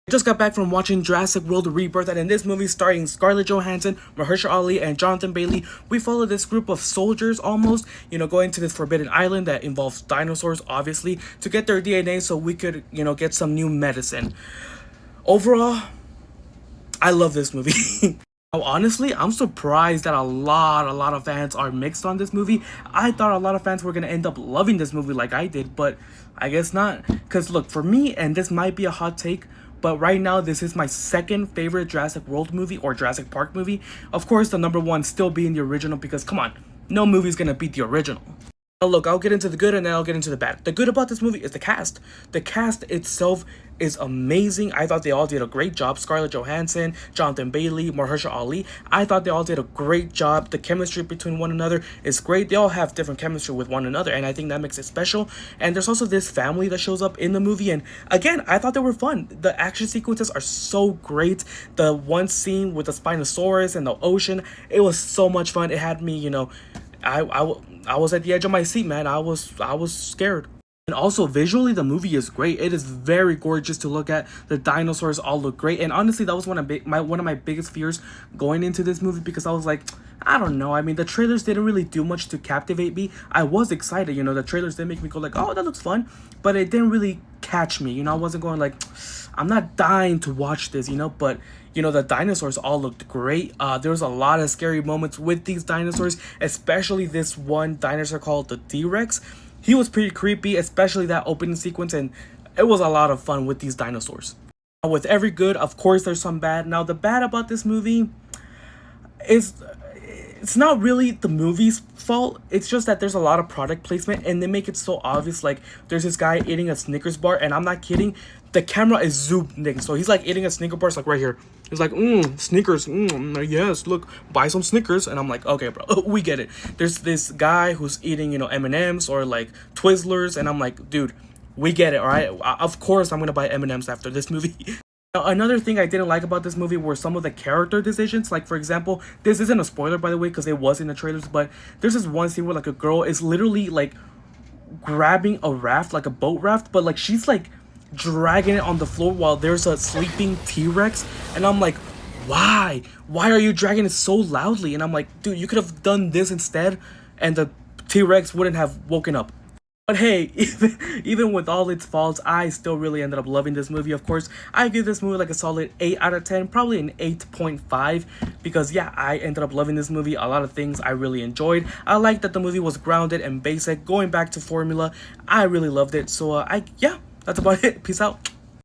I just got back from watching Jurassic World Rebirth, and in this movie starring Scarlett Johansson, Mahershala Ali, and Jonathan Bailey, we follow this group of soldiers almost, going to this forbidden island that involves dinosaurs, obviously, to get their DNA so we could, get some new medicine. Overall, I love this movie. Now, honestly, I'm surprised that a lot of fans are mixed on this movie. I thought a lot of fans were going to end up loving this movie like I did, but I guess not. Because look, for me, and this might be a hot take, but right now this is my second favorite Jurassic World movie or Jurassic Park movie. Of course, the number one still being the original because, come on, no movie's going to beat the original. Now look, I'll get into the good and then I'll get into the bad. The good about this movie is the cast. The cast itself is amazing. I thought they all did a great job. Scarlett Johansson, Jonathan Bailey, Mahershala Ali. I thought they all did a great job. The chemistry between one another is great. They all have different chemistry with one another, and I think that makes it special. And there's also this family that shows up in the movie, and again, I thought they were fun. The action sequences are so great. The one scene with the Spinosaurus and the ocean, it was so much fun. It had me, I was at the edge of my seat, man. I was scared. And also, visually, the movie is great. It is very gorgeous to look at. The dinosaurs all look great. And honestly, that was one of my biggest fears going into this movie, because I was like, I don't know. I mean, the trailers didn't really do much to captivate me. I was excited, the trailers did make me go like, oh, that looks fun. But it didn't really catch me. I wasn't going like, I'm not dying to watch this, but the dinosaurs all looked great. There was a lot of scary moments with these dinosaurs, especially this one dinosaur called the T-Rex. He was pretty creepy, especially that opening sequence, and it was a lot of fun with these dinosaurs. With every good, of course, there's some bad. Now, the bad about this movie is it's not really the movie's fault. It's just that there's a lot of product placement, and they make it so obvious. Like, there's this guy eating a Snickers bar, and I'm not kidding. The camera is zoomed in, so he's like eating a Snickers bar, like right here. He's like, Snickers, yes, look, buy some Snickers. And I'm like, okay, bro, we get it. There's this guy who's eating, M&Ms or like Twizzlers, and I'm like, dude, we get it, all right? Of course I'm gonna buy M&Ms after this movie. Now, another thing I didn't like about this movie were some of the character decisions. Like, for example, this isn't a spoiler, by the way, because it was in the trailers, but there's this one scene where like a girl is literally like grabbing a raft, like a boat raft, but like she's like dragging it on the floor while there's a sleeping T-Rex, and I'm like, why are you dragging it so loudly? And I'm like, dude, you could have done this instead and the T-Rex wouldn't have woken up. But hey, even with all its faults, I still really ended up loving this movie. Of course, I give this movie like a solid 8 out of 10, probably an 8.5, because yeah, I ended up loving this movie. A lot of things I really enjoyed. I liked that the movie was grounded and basic, going back to formula. I really loved it. So yeah, that's about it. Peace out.